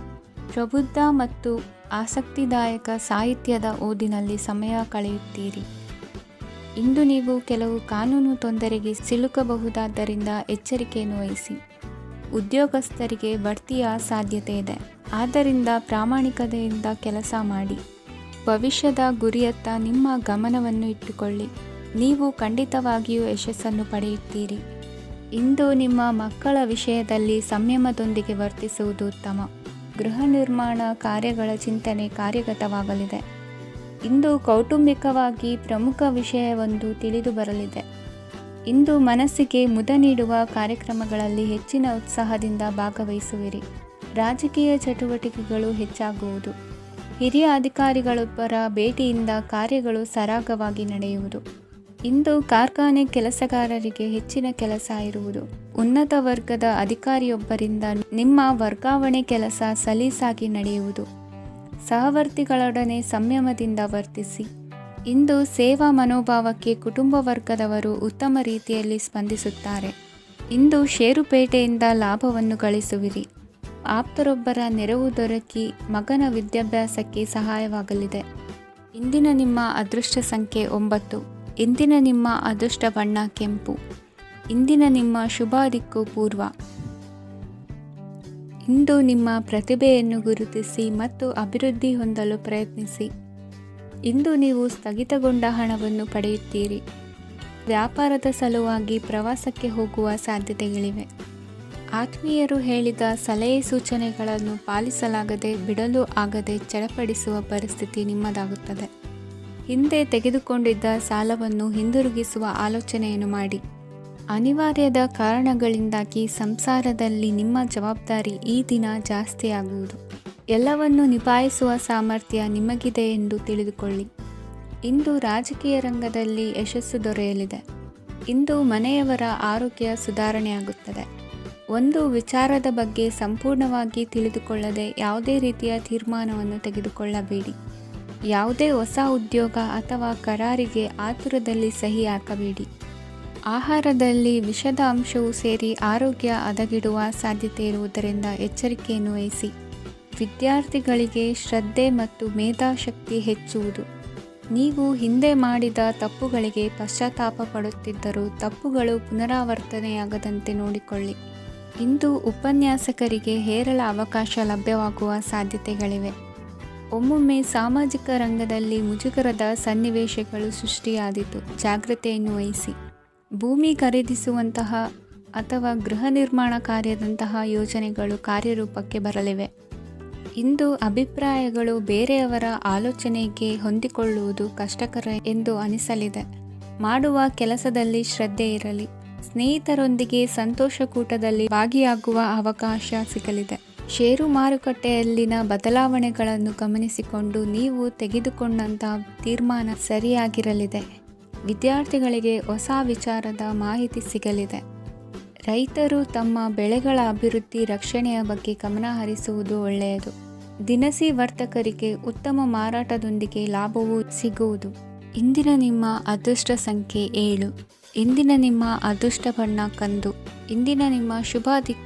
ಪ್ರಬುದ್ಧ ಮತ್ತು ಆಸಕ್ತಿದಾಯಕ ಸಾಹಿತ್ಯದ ಓದಿನಲ್ಲಿ ಸಮಯ ಕಳೆಯುತ್ತೀರಿ. ಇಂದು ನೀವು ಕೆಲವು ಕಾನೂನು ತೊಂದರೆಗೆ ಸಿಲುಕಬಹುದಾದ್ದರಿಂದ ಎಚ್ಚರಿಕೆಯನ್ನು ವಹಿಸಿ. ಉದ್ಯೋಗಸ್ಥರಿಗೆ ಬಡ್ತಿಯ ಸಾಧ್ಯತೆ ಇದೆ, ಆದ್ದರಿಂದ ಪ್ರಾಮಾಣಿಕತೆಯಿಂದ ಕೆಲಸ ಮಾಡಿ. ಭವಿಷ್ಯದ ಗುರಿಯತ್ತ ನಿಮ್ಮ ಗಮನವನ್ನು ಇಟ್ಟುಕೊಳ್ಳಿ, ನೀವು ಖಂಡಿತವಾಗಿಯೂ ಯಶಸ್ಸನ್ನು ಪಡೆಯುತ್ತೀರಿ. ಇಂದು ನಿಮ್ಮ ಮಕ್ಕಳ ವಿಷಯದಲ್ಲಿ ಸಂಯಮದೊಂದಿಗೆ ವರ್ತಿಸುವುದು ಉತ್ತಮ. ಗೃಹ ನಿರ್ಮಾಣ ಕಾರ್ಯಗಳ ಚಿಂತನೆ ಕಾರ್ಯಗತವಾಗಲಿದೆ. ಇಂದು ಕೌಟುಂಬಿಕವಾಗಿ ಪ್ರಮುಖ ವಿಷಯವೊಂದು ತಿಳಿದು ಬರಲಿದೆ. ಇಂದು ಮನಸ್ಸಿಗೆ ಮುದ ನೀಡುವ ಕಾರ್ಯಕ್ರಮಗಳಲ್ಲಿ ಹೆಚ್ಚಿನ ಉತ್ಸಾಹದಿಂದ ಭಾಗವಹಿಸುವಿರಿ. ರಾಜಕೀಯ ಚಟುವಟಿಕೆಗಳು ಹೆಚ್ಚಾಗುವುದು. ಹಿರಿಯ ಅಧಿಕಾರಿಗಳೊಬ್ಬರ ಭೇಟಿಯಿಂದ ಕಾರ್ಯಗಳು ಸರಾಗವಾಗಿ ನಡೆಯುವುದು. ಇಂದು ಕಾರ್ಖಾನೆ ಕೆಲಸಗಾರರಿಗೆ ಹೆಚ್ಚಿನ ಕೆಲಸ ಇರುವುದು. ಉನ್ನತ ವರ್ಗದ ಅಧಿಕಾರಿಯೊಬ್ಬರಿಂದ ನಿಮ್ಮ ವರ್ಗಾವಣೆ ಕೆಲಸ ಸಲೀಸಾಗಿ ನಡೆಯುವುದು. ಸಹವರ್ತಿಗಳೊಡನೆ ಸಂಯಮದಿಂದ ವರ್ತಿಸಿ. ಇಂದು ಸೇವಾ ಮನೋಭಾವಕ್ಕೆ ಕುಟುಂಬ ವರ್ಗದವರು ಉತ್ತಮ ರೀತಿಯಲ್ಲಿ ಸ್ಪಂದಿಸುತ್ತಾರೆ. ಇಂದು ಷೇರುಪೇಟೆಯಿಂದ ಲಾಭವನ್ನು ಗಳಿಸುವಿರಿ. ಆಪ್ತರೊಬ್ಬರ ನೆರವು ದೊರಕಿ ಮಗನ ವಿದ್ಯಾಭ್ಯಾಸಕ್ಕೆ ಸಹಾಯವಾಗಲಿದೆ. ಇಂದಿನ ನಿಮ್ಮ ಅದೃಷ್ಟ ಸಂಖ್ಯೆ 9. ಇಂದಿನ ನಿಮ್ಮ ಅದೃಷ್ಟ ಬಣ್ಣ ಕೆಂಪು. ಇಂದಿನ ನಿಮ್ಮ ಶುಭ ದಿಕ್ಕು ಪೂರ್ವ. ಇಂದು ನಿಮ್ಮ ಪ್ರತಿಭೆಯನ್ನು ಗುರುತಿಸಿ ಮತ್ತು ಅಭಿವೃದ್ಧಿ ಹೊಂದಲು ಪ್ರಯತ್ನಿಸಿ. ಇಂದು ನೀವು ಸ್ಥಗಿತಗೊಂಡ ಹಣವನ್ನು ಪಡೆಯುತ್ತೀರಿ. ವ್ಯಾಪಾರದ ಸಲುವಾಗಿ ಪ್ರವಾಸಕ್ಕೆ ಹೋಗುವ ಸಾಧ್ಯತೆಗಳಿವೆ. ಆತ್ಮೀಯರು ಹೇಳಿದ ಸಲಹೆ ಸೂಚನೆಗಳನ್ನು ಪಾಲಿಸಲಾಗದೆ ಬಿಡಲು ಆಗದೆ ಚಡಪಡಿಸುವ ಪರಿಸ್ಥಿತಿ ನಿಮ್ಮದಾಗುತ್ತದೆ. ಹಿಂದೆ ತೆಗೆದುಕೊಂಡಿದ್ದ ಸಾಲವನ್ನು ಹಿಂದಿರುಗಿಸುವ ಆಲೋಚನೆಯನ್ನು ಮಾಡಿ. ಅನಿವಾರ್ಯದ ಕಾರಣಗಳಿಂದಾಗಿ ಸಂಸಾರದಲ್ಲಿ ನಿಮ್ಮ ಜವಾಬ್ದಾರಿ ಈ ದಿನ ಜಾಸ್ತಿಯಾಗುವುದು. ಎಲ್ಲವನ್ನು ನಿಭಾಯಿಸುವ ಸಾಮರ್ಥ್ಯ ನಿಮಗಿದೆ ಎಂದು ತಿಳಿದುಕೊಳ್ಳಿ. ಇಂದು ರಾಜಕೀಯ ರಂಗದಲ್ಲಿ ಯಶಸ್ಸು ದೊರೆಯಲಿದೆ. ಇಂದು ಮನೆಯವರ ಆರೋಗ್ಯ ಸುಧಾರಣೆಯಾಗುತ್ತದೆ. ಒಂದು ವಿಚಾರದ ಬಗ್ಗೆ ಸಂಪೂರ್ಣವಾಗಿ ತಿಳಿದುಕೊಳ್ಳದೆ ಯಾವುದೇ ರೀತಿಯ ತೀರ್ಮಾನವನ್ನು ತೆಗೆದುಕೊಳ್ಳಬೇಡಿ. ಯಾವುದೇ ಹೊಸ ಉದ್ಯೋಗ ಅಥವಾ ಕರಾರಿಗೆ ಆತುರದಲ್ಲಿ ಸಹಿ ಹಾಕಬೇಡಿ. ಆಹಾರದಲ್ಲಿ ವಿಷದ ಅಂಶವು ಸೇರಿ ಆರೋಗ್ಯ ಹದಗೆಡುವ ಸಾಧ್ಯತೆ ಇರುವುದರಿಂದ ಎಚ್ಚರಿಕೆಯನ್ನು ವಹಿಸಿ. ವಿದ್ಯಾರ್ಥಿಗಳಿಗೆ ಶ್ರದ್ಧೆ ಮತ್ತು ಮೇಧಾಶಕ್ತಿ ಹೆಚ್ಚುವುದು. ನೀವು ಹಿಂದೆ ಮಾಡಿದ ತಪ್ಪುಗಳಿಗೆ ಪಶ್ಚಾತ್ತಾಪ ಪಡುತ್ತಿದ್ದರೂ ತಪ್ಪುಗಳು ಪುನರಾವರ್ತನೆಯಾಗದಂತೆ ನೋಡಿಕೊಳ್ಳಿ. ಇಂದು ಉಪನ್ಯಾಸಕರಿಗೆ ಹೇರಳ ಅವಕಾಶ ಲಭ್ಯವಾಗುವ ಸಾಧ್ಯತೆಗಳಿವೆ. ಒಮ್ಮೊಮ್ಮೆ ಸಾಮಾಜಿಕ ರಂಗದಲ್ಲಿ ಮುಜುಗರದ ಸನ್ನಿವೇಶಗಳು ಸೃಷ್ಟಿಯಾದೀತು. ಜಾಗ್ರತೆಯನ್ನು ವಹಿಸಿ. ಭೂಮಿ ಖರೀದಿಸುವಂತಹ ಅಥವಾ ಗೃಹ ನಿರ್ಮಾಣ ಕಾರ್ಯದಂತಹ ಯೋಜನೆಗಳು ಕಾರ್ಯರೂಪಕ್ಕೆ ಬರಲಿವೆ. ಇಂದು ಅಭಿಪ್ರಾಯಗಳು ಬೇರೆಯವರ ಆಲೋಚನೆಗೆ ಹೊಂದಿಕೊಳ್ಳುವುದು ಕಷ್ಟಕರ ಎಂದು ಅನಿಸಲಿದೆ. ಮಾಡುವ ಕೆಲಸದಲ್ಲಿ ಶ್ರದ್ಧೆ ಇರಲಿ. ಸ್ನೇಹಿತರೊಂದಿಗೆ ಸಂತೋಷಕೂಟದಲ್ಲಿ ಭಾಗಿಯಾಗುವ ಅವಕಾಶ ಸಿಗಲಿದೆ. ಷೇರು ಮಾರುಕಟ್ಟೆಯಲ್ಲಿನ ಬದಲಾವಣೆಗಳನ್ನು ಗಮನಿಸಿಕೊಂಡು ನೀವು ತೆಗೆದುಕೊಂಡಂಥ ತೀರ್ಮಾನ ಸರಿಯಾಗಿರಲಿದೆ. ವಿದ್ಯಾರ್ಥಿಗಳಿಗೆ ಹೊಸ ವಿಚಾರದ ಮಾಹಿತಿ ಸಿಗಲಿದೆ. ರೈತರು ತಮ್ಮ ಬೆಳೆಗಳ ಅಭಿವೃದ್ಧಿ ರಕ್ಷಣೆಯ ಬಗ್ಗೆ ಗಮನ ಹರಿಸುವುದು ಒಳ್ಳೆಯದು. ದಿನಸಿ ವರ್ತಕರಿಗೆ ಉತ್ತಮ ಮಾರಾಟದೊಂದಿಗೆ ಲಾಭವೂ ಸಿಗುವುದು. ಇಂದಿನ ನಿಮ್ಮ ಅದೃಷ್ಟ ಸಂಖ್ಯೆ 7. ಇಂದಿನ ನಿಮ್ಮ ಅದೃಷ್ಟ ಬಣ್ಣ ಕಂದು. ಇಂದಿನ ನಿಮ್ಮ ಶುಭ ದಿಕ್ಕು